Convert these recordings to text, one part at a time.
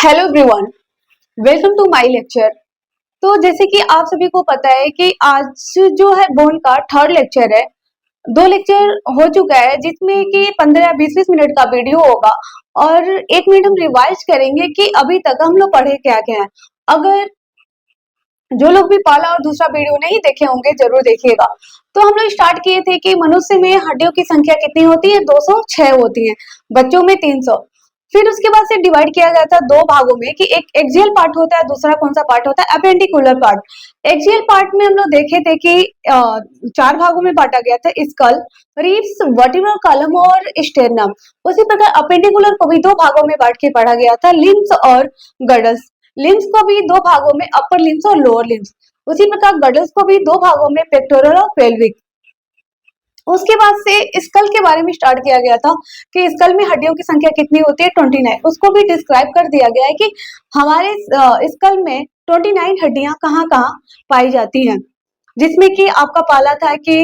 Hello everyone, welcome to my lecture. तो जैसे कि आप सभी को पता है कि आज जो है बोन का थर्ड लेक्चर है। दो लेक्चर हो चुका है जिसमें कि 15 या 20 मिनट का वीडियो होगा और 1 मिनट हम रिवाइज करेंगे कि अभी तक हम लोग पढ़े क्या क्या है। अगर जो लोग भी पहला और दूसरा वीडियो नहीं देखे होंगे जरूर देखिएगा। तो हम लोग स्टार्ट किए थे कि मनुष्य में हड्डियों की संख्या कितनी होती है, 206 होती है, बच्चों में 300। फिर उसके बाद से डिवाइड किया गया था दो भागों में कि एक एक्सियल पार्ट होता है, दूसरा कौन सा पार्ट होता है, अपेंडिकुलर पार्ट। एक्सियल पार्ट में हम लोग देखे थे कि चार भागों में बांटा गया था, स्कल, रिब्स, वर्टिब्रल कॉलम और स्टेर्नम। उसी प्रकार अपेंडिकुलर को भी दो भागों में बांट के पढ़ा गया था, लिम्स और गडल्स। लिम्स को भी दो भागों में, अपर लिम्स और लोअर लिम्स। उसी प्रकार गडल्स को भी दो भागों में, पेक्टोरल और पेल्विक। उसके बाद से स्कल के बारे में स्टार्ट किया गया था कि स्कल में हड्डियों की संख्या कितनी होती है, 29। उसको भी डिस्क्राइब कर दिया गया है कि हमारे स्कल में 29 हड्डियां कहाँ कहाँ पाई जाती हैं, जिसमें कि आपका पहला था कि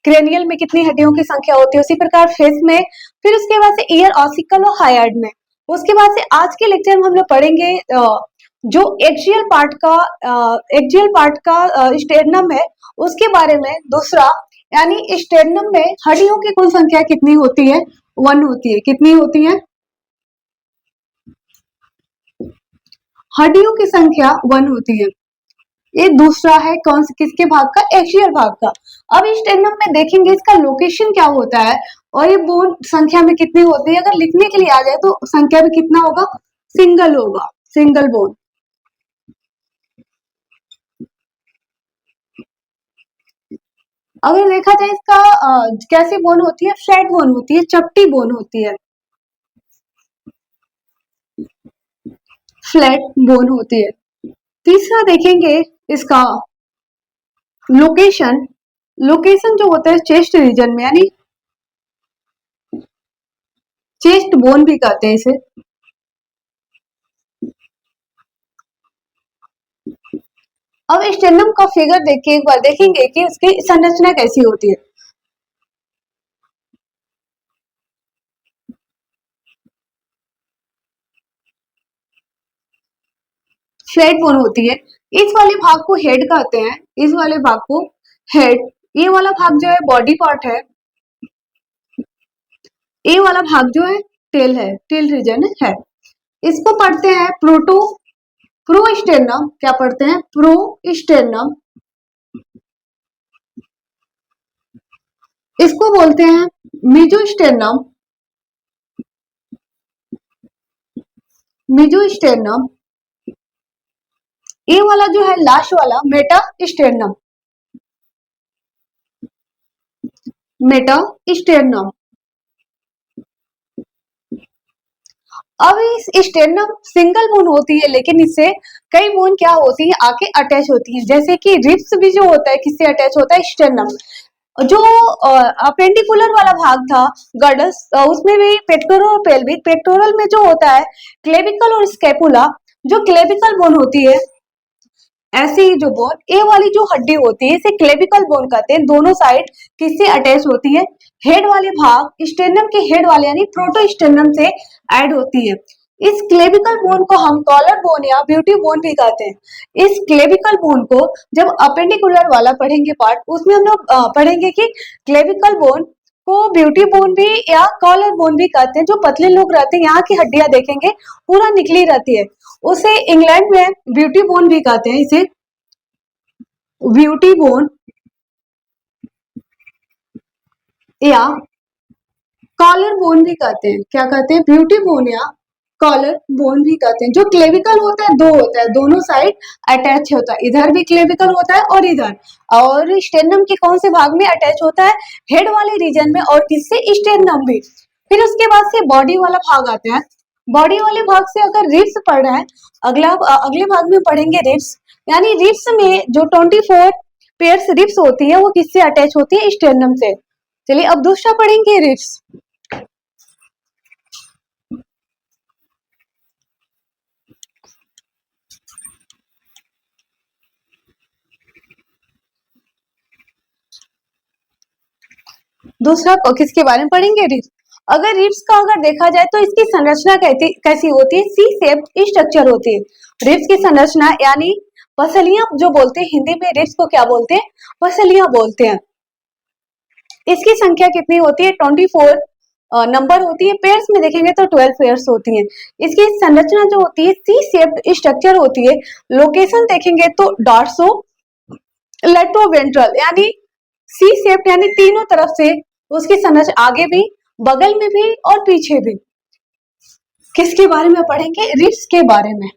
क्रेनियल में कितनी हड्डियों की संख्या होती है, उसी प्रकार फेस में, फिर उसके बाद से ईयर, ऑसिकल और हाइड में। उसके बाद से आज के लेक्चर में हम लोग पढ़ेंगे जो एक्सियल पार्ट का स्टेर्नम है उसके बारे में। दूसरा यानी स्टेर्नम में हड्डियों की कुल संख्या कितनी होती है, 1 होती है। कितनी होती है? हड्डियों की संख्या 1 होती है। ये दूसरा है कौन से, किसके भाग का? एक्सियल भाग का। अब इस स्टेर्नम में देखेंगे इसका लोकेशन क्या होता है और ये बोन संख्या में कितनी होती है। अगर लिखने के लिए आ जाए तो संख्या में कितना होगा? सिंगल होगा, सिंगल बोन। अगर देखा जाए इसका कैसी बोन होती है, फ्लैट बोन होती है, चपटी बोन होती है, फ्लैट बोन होती है। तीसरा देखेंगे इसका लोकेशन। लोकेशन जो होता है चेस्ट रीजन में, यानी चेस्ट बोन भी कहते हैं इसे। अब स्टेर्नम का फिगर देख के एक बार देखेंगे कि उसकी संरचना कैसी होती है। फ्लैट बोन होती है। इस वाले भाग को हेड कहते हैं, इस वाले भाग को हेड। ये वाला भाग जो है बॉडी पार्ट है। ये वाला भाग जो है टेल है, टेल रीजन है। इसको पढ़ते हैं प्रोस्टेर्नम। क्या पढ़ते हैं? प्रोस्टेर्नम। इसको बोलते हैं मेजोस्टेर्नम। मेजोस्टेर्नम। ये वाला जो है लास्ट वाला मेटास्टेर्नम। मेटास्टेर्नम। अब इस स्टेर्नम सिंगल बोन होती है, लेकिन इससे कई बोन क्या होती है, आके अटैच होती है। जैसे कि रिब्स भी जो होता है किससे अटैच होता है? स्टेर्नम। जो अपेंडिकुलर वाला भाग था, गडस, उसमें भी पेक्टोरल और पेल्विक। पेक्टोरल में जो होता है क्लेविकल और स्कैपुला। जो क्लेविकल बोन होती है, ऐसे ही जो बोन, ए वाली जो हड्डी होती है इसे क्लेविकल बोन कहते हैं। दोनों साइड किससे अटैच होती है? हेड वाले भाग स्टेर्नम के हेड वाले यानी प्रोटोस्टेर्नम से ऐड होती है। इस क्लेविकल बोन को हम कॉलर बोन या ब्यूटी बोन भी कहते हैं। इस क्लेविकल बोन को जब अपेंडिकुलर वाला पढ़ेंगे पार्ट, उसमें हम लोग पढ़ेंगे कि क्लेविकल बोन को ब्यूटी बोन भी या कॉलर बोन भी कहते हैं। जो पतले लोग रहते हैं, यहाँ की हड्डियां देखेंगे पूरा निकली रहती है, उसे इंग्लैंड में ब्यूटी बोन भी कहते हैं। इसे ब्यूटी बोन या कॉलर बोन भी कहते हैं। क्या कहते हैं? ब्यूटी बोन या कॉलर बोन भी कहते हैं। जो क्लेविकल होता है दो होता है, दोनों साइड अटैच होता है। इधर भी क्लेविकल होता है और इधर। और स्टेर्नम के कौन से भाग में अटैच होता है? हेड वाले रीजन में। और किससे? स्टेर्नम भी। फिर उसके बाद से बॉडी वाला भाग आता है। बॉडी वाले भाग से अगर रिब्स पढ़ रहे हैं, अगले भाग में पढ़ेंगे रिब्स। यानी रिब्स में जो 24 पेयर्स रिब्स होती है वो किससे अटैच होती है? स्टेर्नम से। चलिए अब दूसरा पढ़ेंगे रिब्स। दूसरा किसके बारे में पढ़ेंगे? रिब्स। अगर रिब्स का अगर देखा जाए तो इसकी संरचना कैसी होती है, सी शेप्ड स्ट्रक्चर होती है। रिब्स की संरचना यानी पसलियां जो बोलते हैं, हिंदी में रिब्स को क्या बोलते हैं, पसलियां बोलते हैं। इसकी संख्या कितनी होती है, 24 नंबर होती है। पेयर्स में देखेंगे तो 12 पेयर्स होती है। इसकी संरचना जो होती है सी शेप्ड स्ट्रक्चर होती है। लोकेशन देखेंगे तो डॉर्सो लेट्रोवेंट्रल यानी सी शेप यानी तीनों तरफ से उसकी संरचना, आगे भी, बगल में भी और पीछे भी। किसके बारे में पढ़ेंगे, रिब्स के बारे में।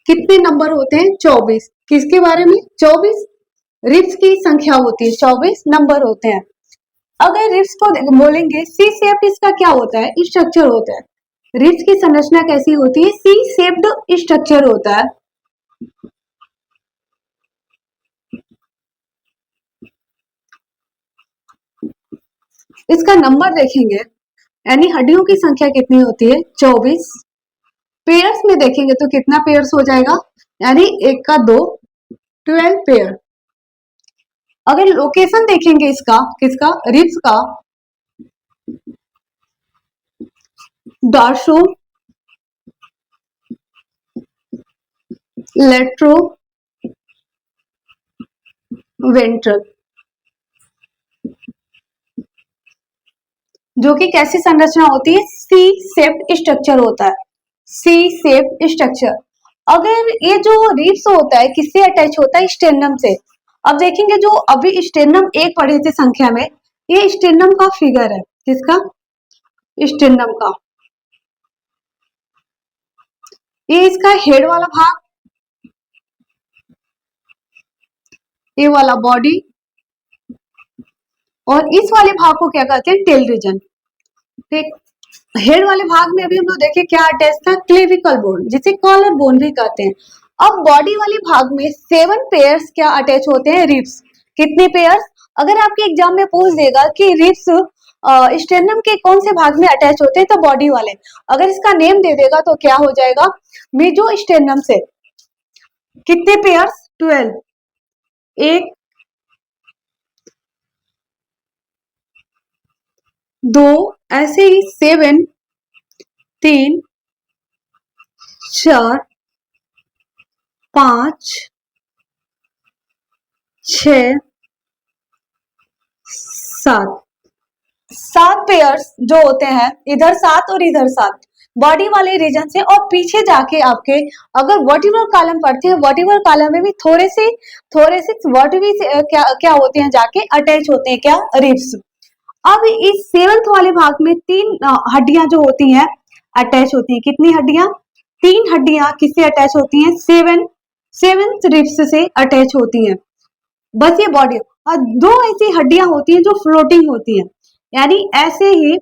कितने नंबर होते हैं, 24। किसके बारे में, 24 रिब्स की संख्या होती है, 24 नंबर होते हैं। अगर रिब्स को बोलेंगे सी शेप, इसका क्या होता है, स्ट्रक्चर होता है। रिब्स की संरचना कैसी होती है, सी शेप्ड स्ट्रक्चर होता है। इसका नंबर देखेंगे यानी हड्डियों की संख्या कितनी होती है, 24। पेयर्स में देखेंगे तो कितना पेयर्स हो जाएगा, यानी एक का 2, 12 पेयर। अगर लोकेशन देखेंगे इसका, किसका, रिब्स का, डॉर्सो लेट्रो वेंट्रल, जो कि कैसी संरचना होती है, सी शेप्ड स्ट्रक्चर होता है, सी शेप्ड स्ट्रक्चर। अगर ये जो रिब्स होता है किससे अटैच होता है, स्टेर्नम से। अब देखेंगे जो अभी स्टेर्नम एक पढ़े थे संख्या में, ये स्टेर्नम का फिगर है, किसका, स्टेर्नम का। ये इसका हेड वाला भाग, ये वाला बॉडी, और इस वाले भाग को क्या कहते हैं, टेल रीजन। ठीक, हेड वाले भाग में अभी हम लोग देखे क्या अटैच था, क्लेविकल बोन, जिसे कॉलर बोन भी कहते हैं। अब बॉडी वाले भाग में 7 पेयर्स क्या अटैच होते हैं, रिब्स। कितने पेयर्स, अगर आपके एग्जाम में पूछ देगा कि रिब्स स्टेर्नम के कौन से भाग में अटैच होते हैं, तो बॉडी वाले। अगर इसका नेम दे देगा तो क्या हो जाएगा, मेजो स्टेर्नम से। कितने पेयर्स, 12। एक, दो, ऐसे ही 7, 3, 4, 5, 6, 7। 7 पेयर्स जो होते हैं, इधर 7 और इधर 7, बॉडी वाले रीजन से। और पीछे जाके आपके अगर वर्टिब्रल कॉलम पढ़ते हैं, वर्टिब्रल कॉलम में भी थोड़े से वर्टिब्रल से क्या क्या होते हैं, जाके अटैच होते हैं, क्या, रिब्स। अब इस 7th वाले भाग में 3 हड्डियां जो होती हैं अटैच होती हैं। कितनी हड्डियां, 3 हड्डियां किससे अटैच होती हैं, 7th रिब्स से अटैच होती हैं। बस ये बॉडी, और 2 ऐसी हड्डियां होती हैं जो फ्लोटिंग होती हैं, यानी ऐसे ही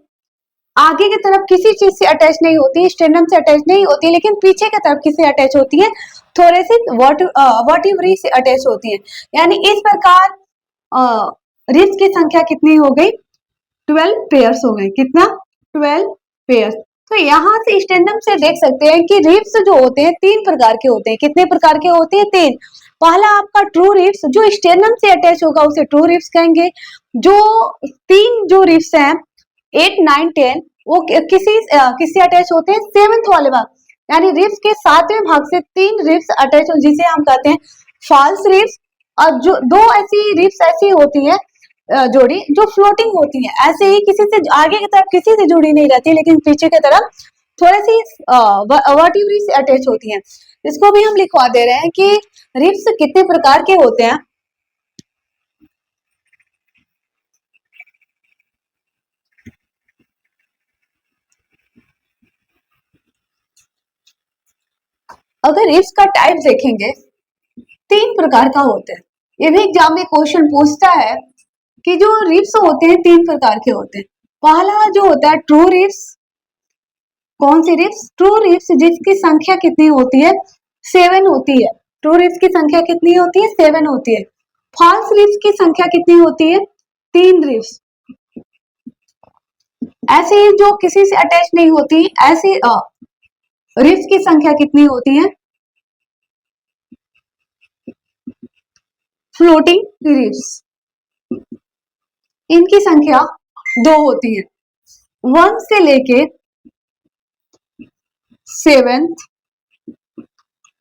आगे की तरफ किसी चीज से अटैच नहीं होती है, स्टेर्नम से अटैच नहीं होती है, लेकिन पीछे की तरफ किससे अटैच होती है, थोड़े से वर्टिब्री से अटैच होती है। यानी इस प्रकार रिब्स की संख्या कितनी हो गई, 12 पेयर्स हो गए। कितना, 12 पेयर्स। तो यहाँ से स्टेर्नम से देख सकते हैं कि रिब्स जो होते हैं 3 प्रकार के होते हैं। कितने प्रकार के होते हैं, 3। पहला आपका ट्रू रिब्स, जो स्टेर्नम से अटैच होगा उसे ट्रू रिब्स कहेंगे। जो 3 जो रिब्स हैं 8, 9, 10 वो किससे अटैच होते हैं, 7th वाले भाग, यानी रिब्स के 7वें भाग से 3 रिब्स अटैच हो, जिसे हम कहते हैं फॉल्स रिब्स। और जो 2 ऐसी रिब्स ऐसी होती है जोड़ी जो फ्लोटिंग होती है, ऐसे ही किसी से आगे की तरफ किसी से जुड़ी नहीं रहती, लेकिन पीछे की तरफ थोड़ी सी वर्टिब्री से अटैच होती हैं। इसको भी हम लिखवा दे रहे हैं कि रिब्स कितने प्रकार के होते हैं। अगर रिब्स का टाइप देखेंगे 3 प्रकार का होता है। ये भी एग्जाम में क्वेश्चन पूछता है कि जो रिब्स होते हैं 3 प्रकार के होते हैं। पहला जो होता है ट्रू रिब्स। कौन सी रिब्स, ट्रू रिब्स, जिसकी संख्या कितनी होती है, 7 होती है। ट्रू रिब्स की संख्या कितनी होती है, 7 होती है। फॉल्स रिब्स की संख्या कितनी होती है, 3 रिब्स। ऐसे ही जो किसी से अटैच नहीं होती, ऐसी रिब्स की संख्या कितनी होती है, फ्लोटिंग रिब्स। इनकी संख्या 2 होती है। 1 से लेके 7th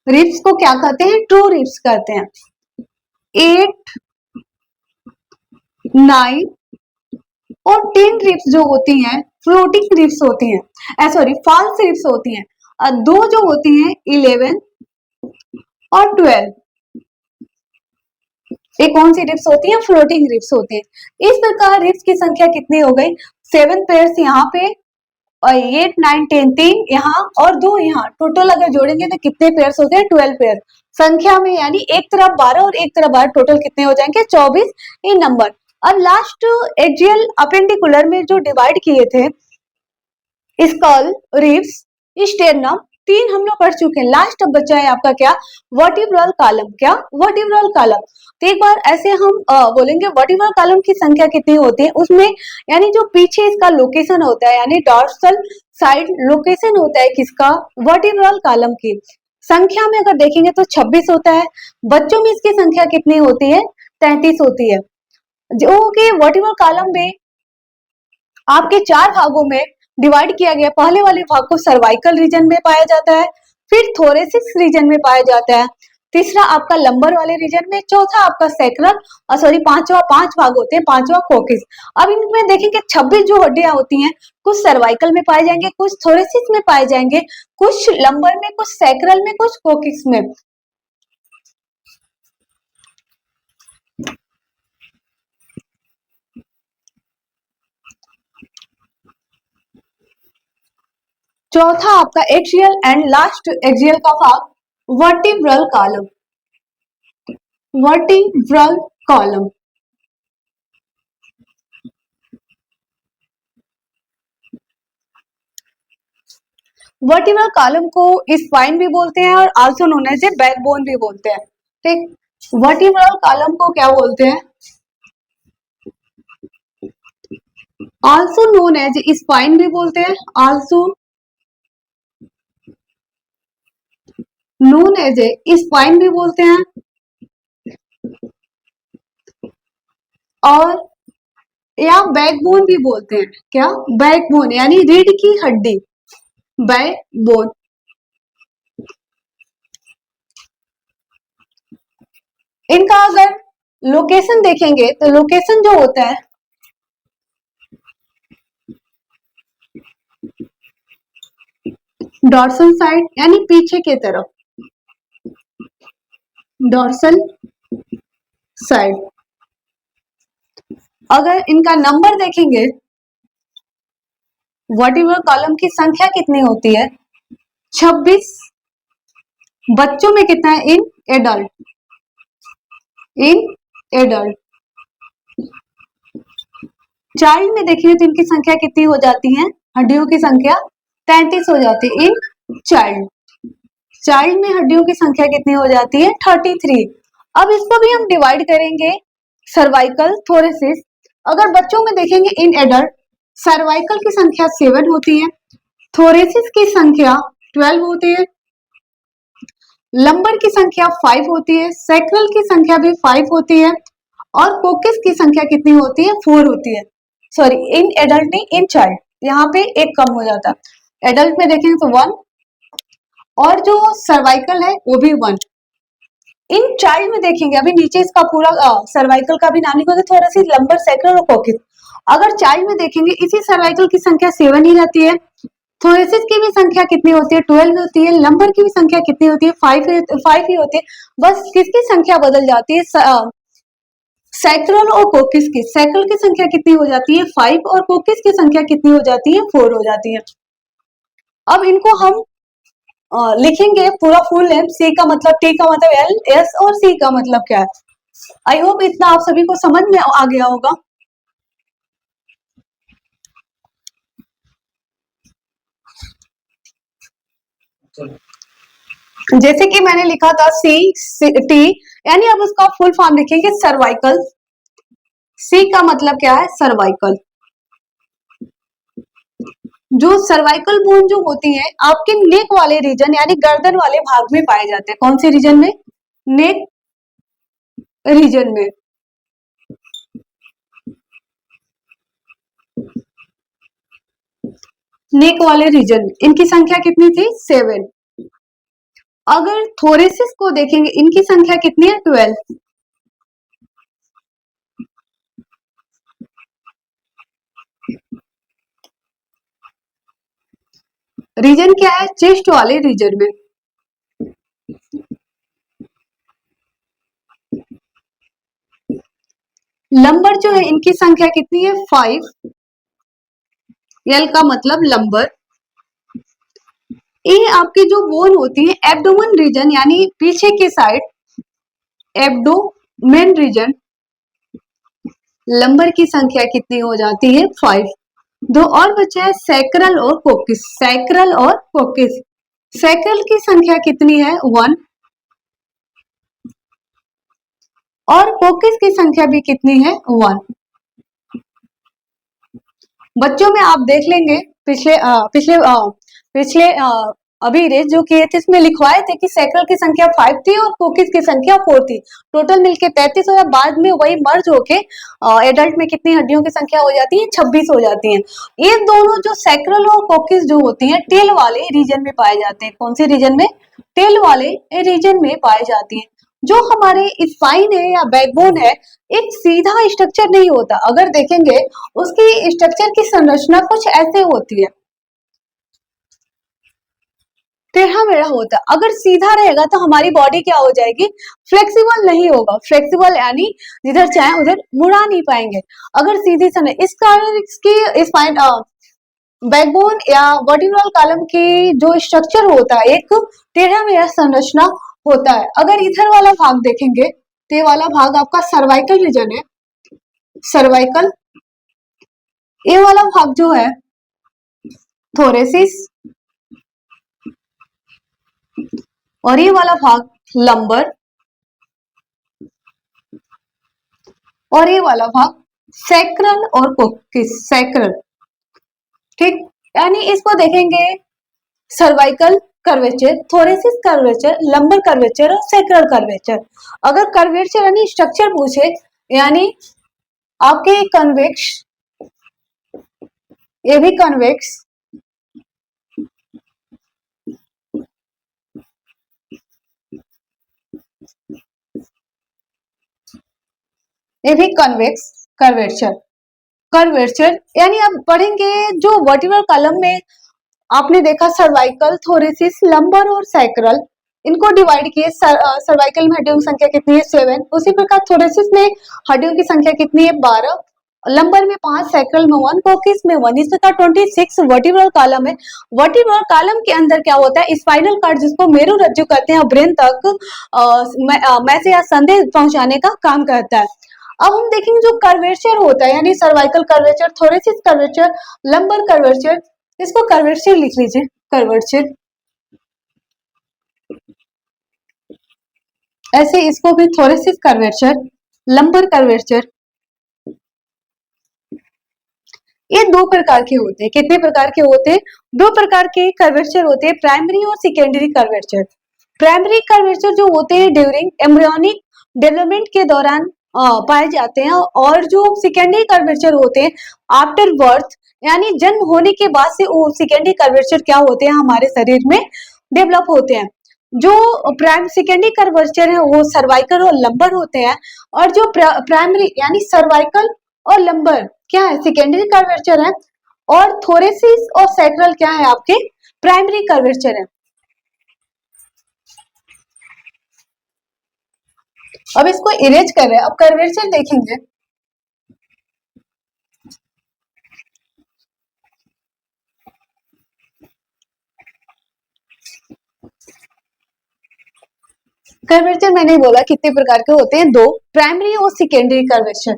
रिप्स को क्या कहते हैं? ट्रू रिप्स कहते हैं। 8, 9 और 10 रिप्स जो होती हैं फ्लोटिंग रिप्स होती हैं, सॉरी फॉल्स रिप्स होती हैं। दो जो होती हैं 11 और 12, ये कौन सी रिप्स होती है? फ्लोटिंग रिप्स होती है। इस प्रकार रिप्स की संख्या कितनी हो गई? 7 पेयर्स यहाँ पे और 8, 9, 10 3 यहाँ और 2 यहाँ, टोटल अगर जोड़ेंगे तो कितने पेयर्स हो गए? 12 पेयर संख्या में, यानी एक तरफ 12 और एक तरफ 12, टोटल कितने हो जाएंगे? 24 इन नंबर। अब लास्ट एक्सियल अपेंडिकुलर में जो डिवाइड किए थे स्कल, रिब्स, स्टेरनम, 3 हम लोग पढ़ चुके हैं। लास्ट अब बचा है आपका क्या? Vertebral column. क्या? Vertebral column. तो एक बार ऐसे हम बोलेंगे वर्टिब्रल कॉलम की संख्या कितनी होती है उसमें, यानी जो पीछे इसका लोकेशन होता है, यानी डॉर्सल साइड लोकेशन होता है किसका? वर्टिब्रल कॉलम की संख्या में अगर देखेंगे तो 26 होता है। बच्चों में इसकी संख्या कितनी होती है? 33 होती है। जो कि वर्टिब्रल कॉलम में आपके 4 भागों में डिवाइड किया गया। पहले वाले भाग को सर्वाइकल रीजन में पाया जाता है, फिर थोरेसिक्स रीजन में पाया जाता है, तीसरा आपका लंबर वाले रीजन में, चौथा आपका सैक्रल और सॉरी पांचवा, 5 भाग होते हैं, पांचवा कोकिस। अब इनमें देखेंगे 26 जो हड्डियां होती हैं, कुछ सर्वाइकल में पाए जाएंगे, कुछ थोरेसिक्स में पाए जाएंगे, कुछ लंबर में, कुछ सैक्रल में, कुछ कोकिस में। चौथा आपका एक्सियल एंड लास्ट एक्सियल का भाग vertebral column. Vertebral column vertebral column को स्पाइन भी बोलते हैं और also known as a backbone भी बोलते हैं। ठीक, वर्टिब्रल कॉलम को क्या बोलते हैं? आल्सो नोन एज स्पाइन भी बोलते हैं, also known as a spine भी बोलते हैं, और या बैकबोन भी बोलते हैं। क्या? बैकबोन यानी रीढ़ की हड्डी, बैकबोन। इनका अगर लोकेशन देखेंगे तो लोकेशन जो होता है डॉर्सल साइड यानी पीछे के तरफ, डॉर्सल साइड। अगर इनका नंबर देखेंगे, वर्टिब्रल कॉलम की संख्या कितनी होती है? 26। बच्चों में कितना है? In adult, in adult. Child में देखेंगे तो इनकी संख्या कितनी हो जाती है? हड्डियों की संख्या 33 हो जाती है इन चाइल्ड। चाइल्ड में हड्डियों की संख्या कितनी हो जाती है? 33। अब इसको भी हम डिवाइड करेंगे सर्वाइकल, थोरेसिस। अगर बच्चों में देखेंगे इन एडल्ट, सर्वाइकल की संख्या 7 होती है, थोरेसिस की संख्या 12 होती है, लंबर की संख्या 5 होती है, सैक्रल की संख्या भी 5 होती है, और कोकिस की संख्या कितनी होती है? 4 होती है। सॉरी, इन एडल्ट नहीं, इन चाइल्ड, यहाँ पे एक कम हो जाता है। एडल्ट में देखेंगे तो 1, और जो सर्वाइकल है वो भी 1। इन चाइल्ड में देखेंगे, अभी नीचे इसका पूरा सर्वाइकल का भी नाम लिखोगे, थोड़ा सी लंबर, सैक्रल और कोकिस। अगर चाइल्ड में देखेंगे इसी सर्वाइकल की संख्या 7 ही रहती है, थोरेसिस की भी संख्या कितनी होती है? 12 होती है, लंबर की भी संख्या कितनी होती है? 5 ही होती है। बस किसकी संख्या बदल जाती है? सैक्रल और कोकिस की। सैक्रल की संख्या कितनी हो जाती है? 5, और कोकिस की संख्या कितनी हो जाती है? 4 हो जाती है। अब इनको हम लिखेंगे पूरा फुल नेम। सी का मतलब, टी का मतलब एल, एस और सी का मतलब क्या है। आई होप इतना आप सभी को समझ में आ गया होगा। जैसे कि मैंने लिखा था सी टी, यानी अब उसका फुल फॉर्म लिखेंगे सर्वाइकल। सी का मतलब क्या है? सर्वाइकल। जो सर्वाइकल बोन जो होती है आपके नेक वाले रीजन यानी गर्दन वाले भाग में पाए जाते हैं। कौन से रीजन में? नेक रीजन में। नेक वाले रीजन में इनकी संख्या कितनी थी? 7। अगर थोरेसिस को देखेंगे इनकी संख्या कितनी है? 12। रीजन क्या है? चेस्ट वाले रीजन में। लंबर जो है इनकी संख्या कितनी है? 5। एल का मतलब लंबर। ये आपकी जो बोन होती है एब्डोमेन रीजन यानी पीछे की साइड, एब्डोमेन रीजन, लंबर की संख्या कितनी हो जाती है? 5। दो और बचे हैं सैक्रल और कोकिस। सैक्रल और कोकिस, सैक्रल की संख्या कितनी है? 1। और कोकिस की संख्या भी कितनी है? 1। बच्चों में आप देख लेंगे पिछले पिछले पिछले अभी रेस जो किए थे इसमें लिखवाए थे कि सैक्रल की संख्या 5 थी और कोकिस की संख्या 4 थी। टोटल मिलके 33 हो, या बाद में वही मर्ज होके एडल्ट में कितनी हड्डियों की संख्या हो जाती है? 26 हो जाती है। ये दोनों जो सैक्रल और कोकिस जो होती हैं टेल वाले रीजन में पाए जाते हैं। कौन से रीजन में? टेल वाले रीजन में पाए जाती है। जो हमारे स्पाइन है या बैकबोन है एक सीधा स्ट्रक्चर नहीं होता। अगर देखेंगे उसकी स्ट्रक्चर की संरचना कुछ ऐसे होती है, टेढ़ा मेढ़ा होता है। अगर सीधा रहेगा तो हमारी बॉडी क्या हो जाएगी? फ्लेक्सिबल नहीं होगा। फ्लेक्सिबल यानी जिधर चाहे उधर मुड़ा नहीं पाएंगे। अगर सीधी सन इस कारण इसकी स्पाइन बैकबोन या वर्टिब्रल कॉलम की जो स्ट्रक्चर होता है एक टेढ़ा मेढ़ा संरचना होता है। अगर इधर वाला भाग देखेंगे तो ये वाला भाग आपका सर्वाइकल रीजन है। सर्वाइकल, ये वाला भाग जो है थोरेसिस, और ये वाला भाग लंबर, और ये वाला भाग सैक्रल और कोकिस। सैक्रल, ठीक। यानी इसको देखेंगे cervical curvature, thoracic curvature, lumbar curvature और सैक्रल कर्वेचर। अगर कर्वेचर यानी स्ट्रक्चर पूछे यानी आपके कन्वेक्स, ये भी कन्वेक्स, ये भी कन्वेक्स कर्वेचर। कर्वेचर यानी आप पढ़ेंगे जो वर्टिब्रल कॉलम में आपने देखा सर्वाइकल, थोरेसिस, लंबर और सैक्रल, इनको डिवाइड किए। सर्वाइकल में हड्डियों की संख्या कितनी है? 7। उसी प्रकार थोरेसिस में हड्डियों की संख्या कितनी है? 12। लंबर में 5, सैक्रल में 1, कोकिस में 1। इस प्रकार 26 वर्टिब्रल कॉलम है। वर्टिब्रल कॉलम के अंदर क्या होता है? स्पाइनल कार्ड जिसको मेरुरज्जु कहते हैं ब्रेन तक मैसेज या संदेश पहुंचाने का काम करता है। अब हम देखेंगे जो कर्वेचर होता है यानी cervical curvature, thoracic curvature, lumbar curvature, इसको कर्वेचर लिख लीजिए। कर्वेचर, ऐसे इसको भी थोरेसिस कर्वेचर, लंबर कर्वेचर। ये दो प्रकार के होते हैं। कितने प्रकार के होते हैं? दो प्रकार के कर्वेचर होते हैं, प्राइमरी और सेकेंडरी कर्वेचर। प्राइमरी कर्वेचर जो होते हैं ड्यूरिंग एम्ब्रियोनिक डेवलपमेंट के दौरान पाए जाते हैं, और जो सेकेंडरी कर्वेचर होते हैं आफ्टर बर्थ यानी जन्म होने के बाद से वो सेकेंडरी कर्वेचर क्या होते हैं? हमारे शरीर में डेवलप होते हैं। जो प्राइम सेकेंडरी कर्वेचर है वो सर्वाइकल और लंबर होते हैं, और जो प्राइमरी यानी सर्वाइकल और लंबर क्या है? सेकेंडरी कर्वेचर है, और थोरेसिस और सैक्रल क्या है? आपके प्राइमरी कर्वेचर है। अब इसको इरेज कर रहे हैं। अब कर्वेचर देखेंगे, कर्वेचर मैंने बोला कितने प्रकार के होते हैं? दो, प्राइमरी और सेकेंडरी कर्वेचर।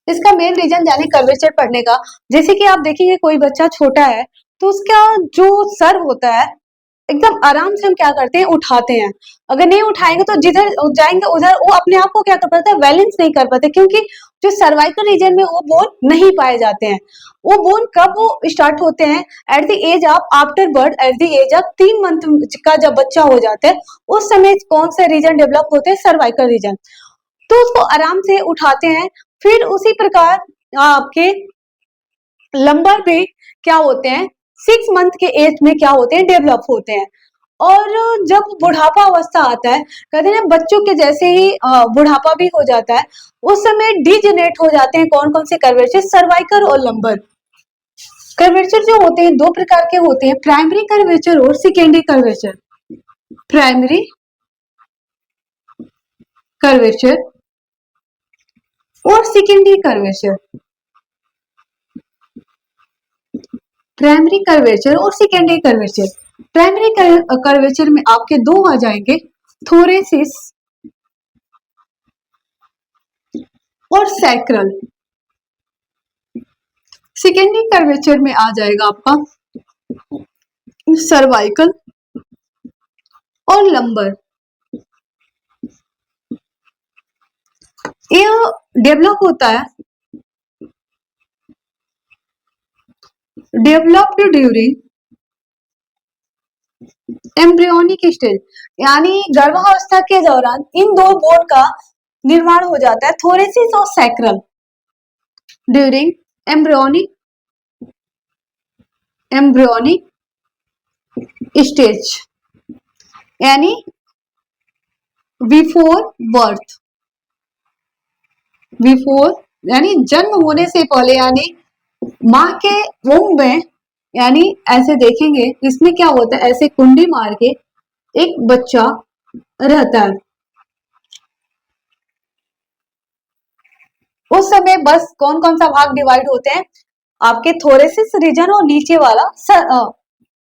इसका मेन रीजन जाने कर्वेचर पढ़ने का, जैसे कि आप देखेंगे कोई बच्चा छोटा है तो उसका जो सर होता है एकदम आराम से हम क्या करते हैं? उठाते हैं। अगर नहीं उठाएंगे तो जिधर जाएंगे उधर वो अपने आप को क्या कर पाते हैं? बैलेंस नहीं कर पाते, क्योंकि जो सर्वाइकल रीजन में वो बोन नहीं पाए जाते हैं। वो बोन कब वो स्टार्ट होते हैं? At the age of after birth, at the age of 3 month का जब बच्चा हो जाता है उस समय कौन से रीजन डेवलप होते हैं? Cervical region. तो उसको आराम से उठाते हैं, फिर उसी प्रकार आपके लंबर भी क्या होते हैं, 6 मंथ के एज में क्या होते हैं, डेवलप होते हैं। और जब बुढ़ापा अवस्था आता है, कहते हैं बच्चों के जैसे ही बुढ़ापा भी हो जाता है, उस समय डिजेनरेट हो जाते हैं कौन कौन से कर्वेचर, सर्वाइकल और लंबर। कर्वेचर जो होते हैं दो प्रकार के होते हैं, प्राइमरी कर्वेचर और सेकेंडरी कर्वेचर। प्राइमरी कर्वेचर और सेकेंडरी कर्वेचर। प्राइमरी कर्वेचर और सेकेंडरी कर्वेचर। प्राइमरी कर्वेचर में आपके दो आ जाएंगे, थोरेसिस और सैक्रल। सेकेंडरी कर्वेचर में आ जाएगा आपका सर्वाइकल और लंबर। ये डेवलप होता है, डेवलप्ड ड्यूरिंग एम्ब्रियोनिक स्टेज, यानी गर्भावस्था के दौरान इन दो बोन का निर्माण हो जाता है, थोरेसिस और सैक्रल, ड्यूरिंग एम्ब्रियोनिक स्टेज, यानी बिफोर बर्थ, बिफोर यानी जन्म होने से पहले, यानी माँ के वोम में, यानी ऐसे देखेंगे इसमें क्या होता है, ऐसे कुंडी मार के एक बच्चा रहता है। उस समय बस कौन कौन सा भाग डिवाइड होते हैं, आपके थोरेसिस रीजन और नीचे वाला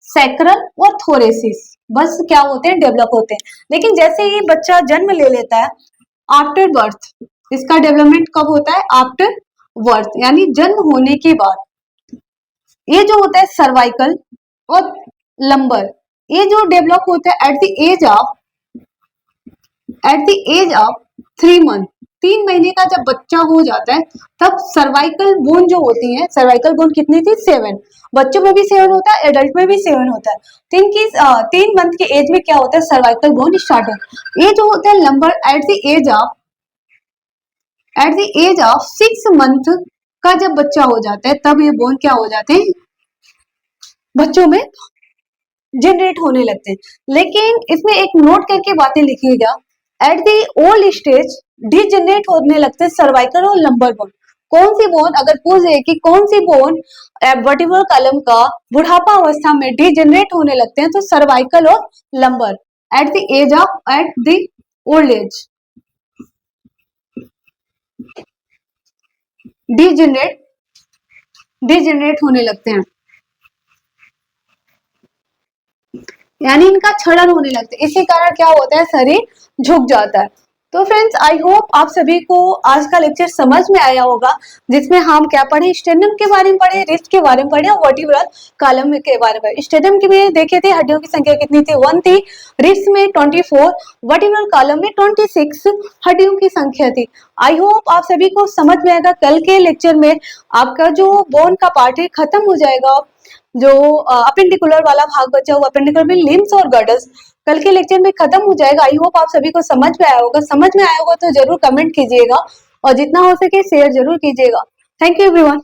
सैक्रल और थोरेसिस, बस क्या होते हैं, डेवलप होते हैं। लेकिन जैसे ही बच्चा जन्म ले लेता है, आफ्टर बर्थ, इसका डेवलपमेंट कब होता है, आफ्टर बर्थ, यानी जन्म होने के बाद। ये जो होता है सर्वाइकल और लंबर, ये जो डेवलप होता है at the age of 3 month, 3 महीने का जब बच्चा हो जाता है, तब सर्वाइकल बोन जो होती है, सर्वाइकल बोन कितनी थी, 7, बच्चों में भी 7 होता है, एडल्ट में भी 7 होता है। 3 मंथ के एज में क्या होता है, सर्वाइकल बोन स्टार्ट है। ये जो होता है lumbar at the age of 6 month का जब बच्चा हो जाता है, तब ये बोन क्या हो जाते हैं, बच्चों में जनरेट होने लगते हैं। लेकिन इसमें एक नोट करके बातें लिखिएगा, at the old stage degenerate होने लगते हैं सर्वाइकल और लंबर बोन। कौन सी बोन, अगर पूछे कि कौन सी बोन वर्टिब्रल कॉलम का बुढ़ापा अवस्था में डिजनरेट होने लगते हैं, तो सर्वाइकल और lumbar at the old age degenerate होने लगते हैं, यानी इनका क्षरण होने लगता है। इसी कारण क्या होता है, शरीर झुक जाता है। तो फ्रेंड्स, आई होप आप सभी को आज का लेक्चर समझ में आया होगा, जिसमें हम क्या पढ़े, स्टेनम के बारे में पढ़े, रिस्ट के बारे में पढ़े और वर्टिब्रल कॉलम के बारे में पढ़े। स्टेनम के में देखे थे हड्डियों की संख्या कितनी थी, 1 थी, रिस्ट में 24, वर्टिब्रल कॉलम में 26 हड्डियों की संख्या थी। आई होप आप सभी को समझ में आएगा। कल के लेक्चर में आपका जो बोन का पार्ट है खत्म हो जाएगा, जो अपेंडिकुलर वाला भाग बचा हुआ, अपेंडिकुलर में लिम्स और गर्डल्स कल के लेक्चर में खत्म हो जाएगा। आई होप आप सभी को समझ में आया होगा। समझ में आया होगा तो जरूर कमेंट कीजिएगा और जितना हो सके शेयर जरूर कीजिएगा। Thank you everyone.